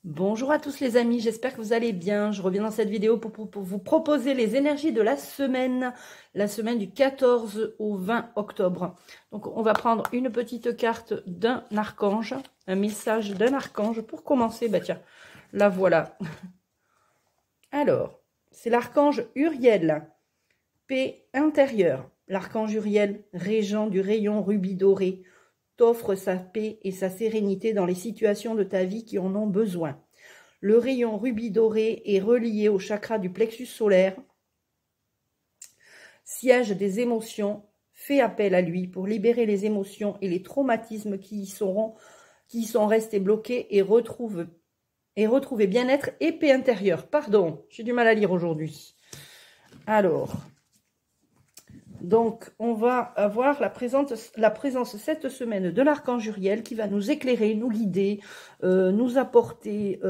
Bonjour à tous les amis, j'espère que vous allez bien. Je reviens dans cette vidéo pour vous proposer les énergies de la semaine du 14 au 20 octobre. Donc on va prendre une petite carte d'un archange, un message d'un archange pour commencer. Bah tiens, la voilà. Alors, c'est l'archange Uriel, paix intérieure. L'archange Uriel, régent du rayon rubis doré, t'offre sa paix et sa sérénité dans les situations de ta vie qui en ont besoin. Le rayon rubis doré est relié au chakra du plexus solaire, siège des émotions. Fais appel à lui pour libérer les émotions et les traumatismes qui y sont restés bloqués et retrouver bien-être et paix intérieure. Pardon, j'ai du mal à lire aujourd'hui. Alors, donc, on va avoir la présence cette semaine de l'archange Uriel qui va nous éclairer, nous guider, nous apporter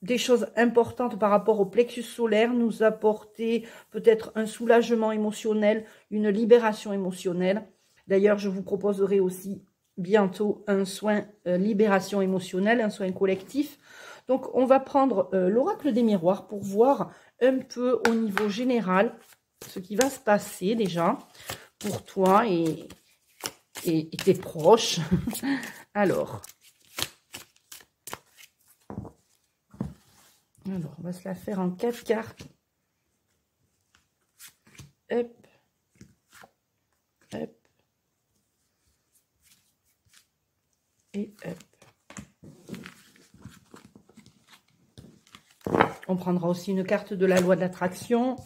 des choses importantes par rapport au plexus solaire, nous apporter peut-être un soulagement émotionnel, une libération émotionnelle. D'ailleurs, je vous proposerai aussi bientôt un soin libération émotionnelle, un soin collectif. Donc, on va prendre l'oracle des miroirs pour voir un peu au niveau général ce qui va se passer déjà pour toi et tes proches. Alors, on va se la faire en 4 cartes. Hop, hop, et hop. On prendra aussi une carte de la loi de l'attraction.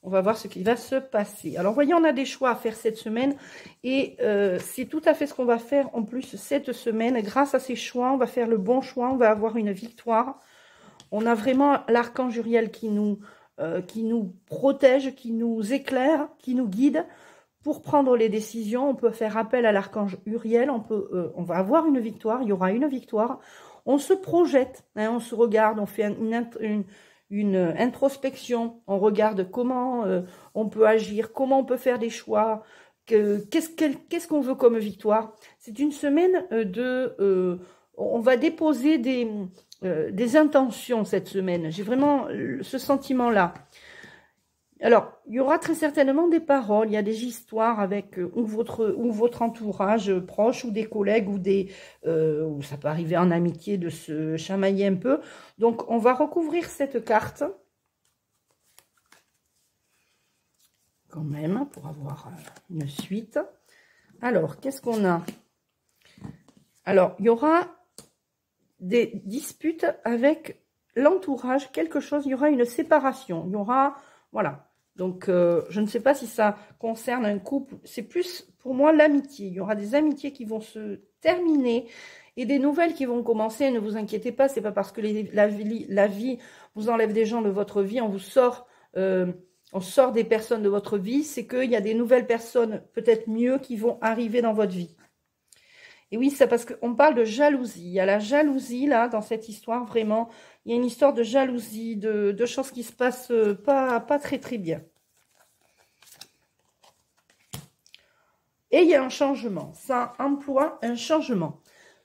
On va voir ce qui va se passer. Alors, voyez, on a des choix à faire cette semaine. Et c'est tout à fait ce qu'on va faire en plus cette semaine. Grâce à ces choix, on va faire le bon choix. On va avoir une victoire. On a vraiment l'archange Uriel qui nous protège, qui nous éclaire, qui nous guide pour prendre les décisions. On peut faire appel à l'archange Uriel. On va avoir une victoire. Il y aura une victoire. On se projette, hein, on se regarde, on fait une introspection, on regarde comment on peut agir, comment on peut faire des choix, qu'est-ce qu'on veut comme victoire. C'est une semaine on va déposer des intentions cette semaine. J'ai vraiment ce sentiment-là. Alors, il y aura très certainement des paroles, il y a des histoires avec ou votre entourage proche ou des collègues ou ça peut arriver en amitié de se chamailler un peu. Donc, on va recouvrir cette carte quand même pour avoir une suite. Alors, qu'est-ce qu'on a? Alors, il y aura des disputes avec l'entourage, quelque chose, il y aura une séparation, il y aura, voilà. Donc, je ne sais pas si ça concerne un couple. C'est plus, pour moi, l'amitié. Il y aura des amitiés qui vont se terminer et des nouvelles qui vont commencer. Ne vous inquiétez pas, c'est pas parce que la vie vous enlève des gens de votre vie, on sort des personnes de votre vie. C'est qu'il y a des nouvelles personnes, peut-être mieux, qui vont arriver dans votre vie. Et oui, c'est parce qu'on parle de jalousie. Il y a la jalousie, là, dans cette histoire, vraiment. Il y a une histoire de jalousie, de choses qui se passent pas très, très bien. Et il y a un changement. Ça emploie un changement.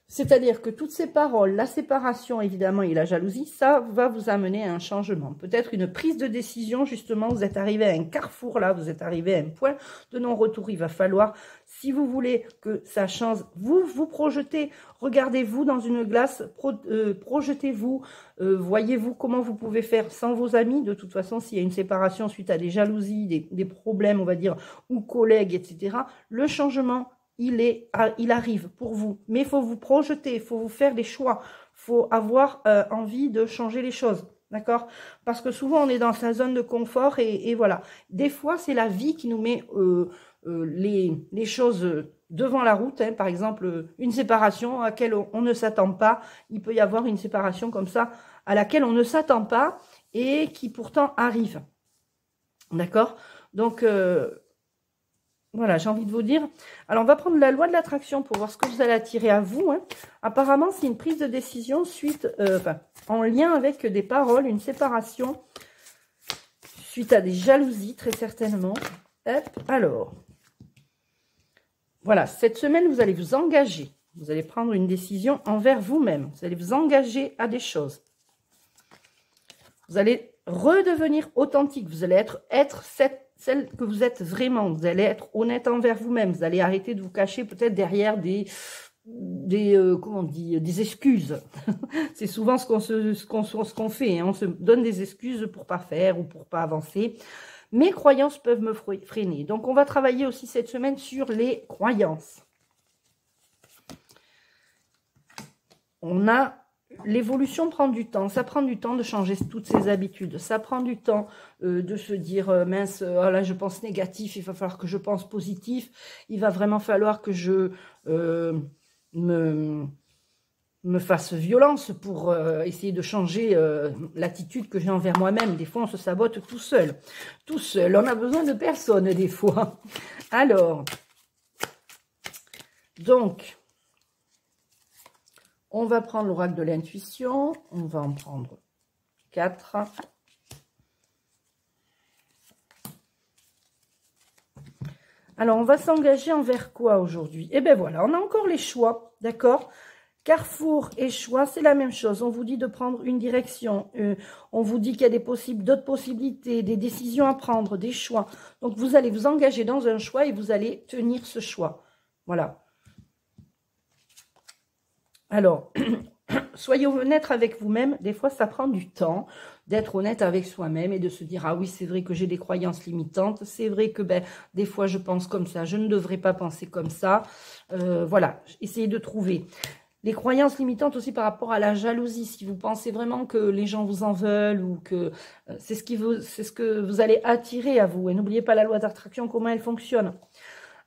C'est-à-dire que toutes ces paroles, la séparation, évidemment, et la jalousie, ça va vous amener à un changement. Peut-être une prise de décision, justement, vous êtes arrivé à un carrefour, là, vous êtes arrivé à un point de non-retour. Il va falloir, si vous voulez que ça change, vous projetez, regardez-vous dans une glace, projetez-vous, voyez-vous comment vous pouvez faire sans vos amis. De toute façon, s'il y a une séparation suite à des jalousies, des problèmes, on va dire, ou collègues, etc., le changement, il arrive pour vous. Mais il faut vous projeter, il faut vous faire des choix. Il faut avoir envie de changer les choses. D'accord? Parce que souvent, on est dans sa zone de confort et voilà. Des fois, c'est la vie qui nous met les choses devant la route. Hein. Par exemple, une séparation à laquelle on ne s'attend pas. Il peut y avoir une séparation comme ça à laquelle on ne s'attend pas et qui pourtant arrive. D'accord? Donc, voilà, j'ai envie de vous dire. Alors, on va prendre la loi de l'attraction pour voir ce que vous allez attirer à vous. Hein. Apparemment, c'est une prise de décision suite, en lien avec des paroles, une séparation, suite à des jalousies, très certainement. Hop, alors, voilà, cette semaine, vous allez vous engager. Vous allez prendre une décision envers vous-même. Vous allez vous engager à des choses. Vous allez redevenir authentique. Vous allez être celle que vous êtes vraiment. Vous allez être honnête envers vous-même. Vous allez arrêter de vous cacher peut-être derrière comment on dit, des excuses. C'est souvent ce qu'on fait. Hein. On se donne des excuses pour pas faire ou pour pas avancer. Mes croyances peuvent me freiner. Donc, on va travailler aussi cette semaine sur les croyances. L'évolution prend du temps. Ça prend du temps de changer toutes ses habitudes. Ça prend du temps de se dire, mince, oh là, je pense négatif, il va falloir que je pense positif. Il va vraiment falloir que je me fasse violence pour essayer de changer l'attitude que j'ai envers moi-même. Des fois, on se sabote tout seul. Tout seul. On a besoin de personne, des fois. Alors, donc, on va prendre l'oracle de l'intuition. On va en prendre 4. Alors, on va s'engager envers quoi aujourd'hui? Eh bien, voilà, on a encore les choix, d'accord? Carrefour et choix, c'est la même chose. On vous dit de prendre une direction. On vous dit qu'il y a d'autres possibilités, des décisions à prendre, des choix. Donc, vous allez vous engager dans un choix et vous allez tenir ce choix. Voilà. Alors, soyez honnête avec vous-même. Des fois, ça prend du temps d'être honnête avec soi-même et de se dire « Ah oui, c'est vrai que j'ai des croyances limitantes. C'est vrai que des fois, je pense comme ça. Je ne devrais pas penser comme ça. » Voilà, essayez de trouver. Les croyances limitantes aussi par rapport à la jalousie. Si vous pensez vraiment que les gens vous en veulent ou que c'est ce que vous allez attirer à vous. Et n'oubliez pas la loi d'attraction, comment elle fonctionne.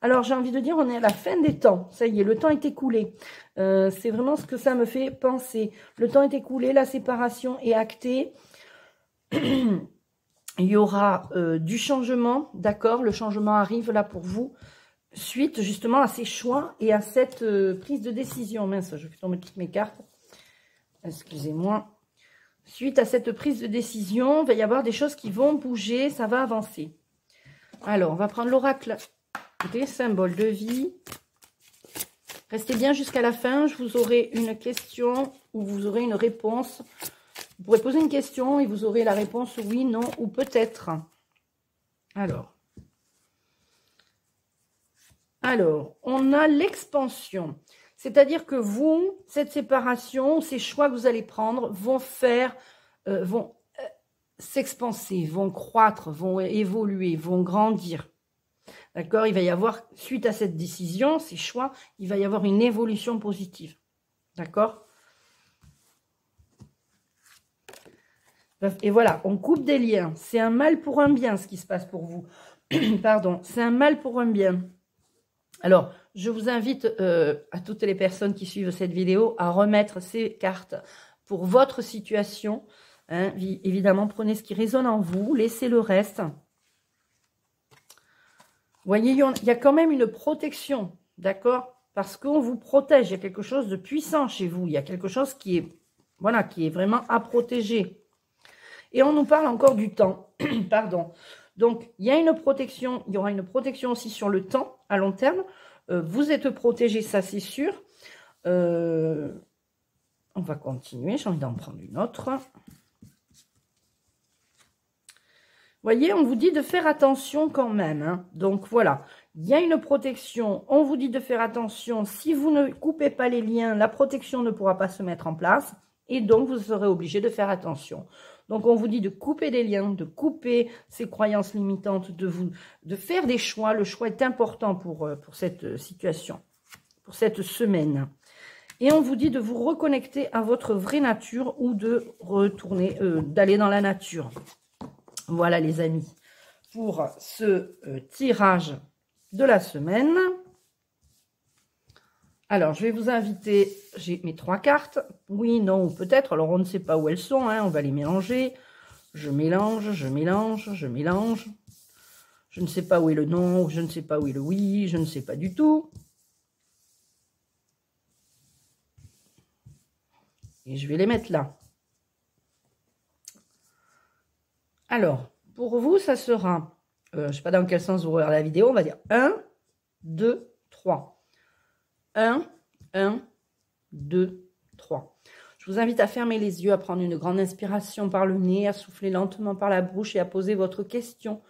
Alors, j'ai envie de dire, on est à la fin des temps. Ça y est, le temps est écoulé. C'est vraiment ce que ça me fait penser. Le temps est écoulé, la séparation est actée. Il y aura du changement, d'accord? Le changement arrive là pour vous. Suite justement à ces choix et à cette prise de décision. Mince, je fais tomber toutes mes cartes. Excusez-moi. Suite à cette prise de décision, il va y avoir des choses qui vont bouger, ça va avancer. Alors, on va prendre l'oracle des symboles de vie. Restez bien jusqu'à la fin, je vous aurai une question ou vous aurez une réponse. Vous pourrez poser une question et vous aurez la réponse oui, non ou peut-être. Alors, on a l'expansion. C'est-à-dire que vous, cette séparation, ces choix que vous allez prendre vont s'expanser, vont croître, vont évoluer, vont grandir. D'accord? Il va y avoir, suite à cette décision, ces choix, il va y avoir une évolution positive. D'accord? Et voilà, on coupe des liens. C'est un mal pour un bien, ce qui se passe pour vous. Pardon, c'est un mal pour un bien. Alors, je vous invite à toutes les personnes qui suivent cette vidéo à remettre ces cartes pour votre situation. Hein. Évidemment, prenez ce qui résonne en vous, laissez le reste. Vous voyez, il y a quand même une protection, d'accord? Parce qu'on vous protège, il y a quelque chose de puissant chez vous. Il y a quelque chose qui est, voilà, qui est vraiment à protéger. Et on nous parle encore du temps, pardon. Donc, il y a une protection, il y aura une protection aussi sur le temps, à long terme. Vous êtes protégé, ça c'est sûr. On va continuer, j'ai envie d'en prendre une autre. Vous voyez, on vous dit de faire attention quand même. Hein. Donc, voilà, il y a une protection. On vous dit de faire attention. Si vous ne coupez pas les liens, la protection ne pourra pas se mettre en place. Et donc, vous serez obligé de faire attention. Donc, on vous dit de couper des liens, de couper ces croyances limitantes, de faire des choix. Le choix est important pour cette situation, pour cette semaine. Et on vous dit de vous reconnecter à votre vraie nature ou de retourner, d'aller dans la nature. Voilà les amis, pour ce tirage de la semaine. Alors, je vais vous inviter, j'ai mes 3 cartes, oui, non ou peut-être, alors on ne sait pas où elles sont, hein, on va les mélanger. Je mélange, je mélange, je mélange. Je ne sais pas où est le non, je ne sais pas où est le oui, je ne sais pas du tout. Et je vais les mettre là. Alors, pour vous, ça sera, je ne sais pas dans quel sens vous regardez la vidéo, on va dire 1, 2, 3. 1, 1, 2, 3. Je vous invite à fermer les yeux, à prendre une grande inspiration par le nez, à souffler lentement par la bouche et à poser votre question.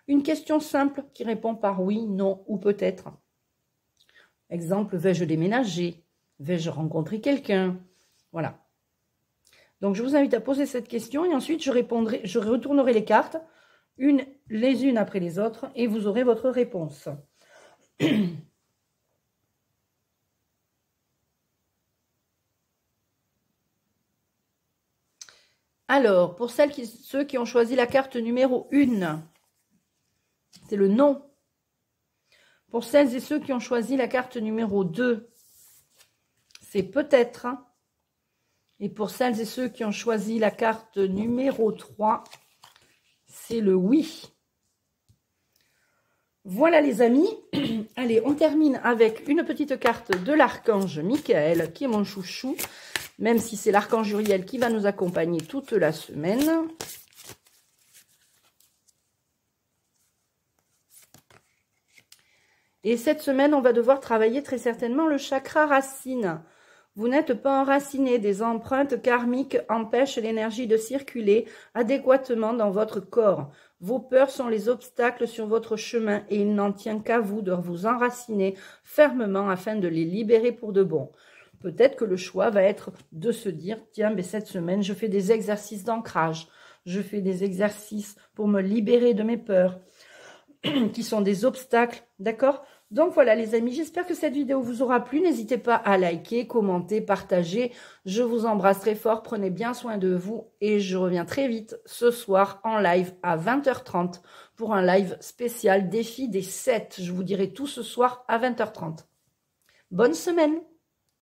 Une question simple qui répond par oui, non ou peut-être. Exemple, vais-je déménager? Vais-je rencontrer quelqu'un? Voilà. Donc, je vous invite à poser cette question et ensuite, je retournerai les cartes les unes après les autres et vous aurez votre réponse. Alors, pour ceux qui ont choisi la carte numéro 1, c'est le non. Pour celles et ceux qui ont choisi la carte numéro 2, c'est peut-être. Et pour celles et ceux qui ont choisi la carte numéro 3, c'est le oui. Voilà les amis. Allez, on termine avec une petite carte de l'archange Michael, qui est mon chouchou, même si c'est l'archange Uriel qui va nous accompagner toute la semaine. Et cette semaine, on va devoir travailler très certainement le chakra racine. Vous n'êtes pas enraciné, des empreintes karmiques empêchent l'énergie de circuler adéquatement dans votre corps. Vos peurs sont les obstacles sur votre chemin et il n'en tient qu'à vous de vous enraciner fermement afin de les libérer pour de bon. Peut-être que le choix va être de se dire, tiens, mais cette semaine, je fais des exercices d'ancrage, je fais des exercices pour me libérer de mes peurs, qui sont des obstacles, d'accord ? Donc voilà les amis, j'espère que cette vidéo vous aura plu. N'hésitez pas à liker, commenter, partager. Je vous embrasse très fort, prenez bien soin de vous et je reviens très vite ce soir en live à 20h30 pour un live spécial défi des 7. Je vous dirai tout ce soir à 20h30. Bonne semaine!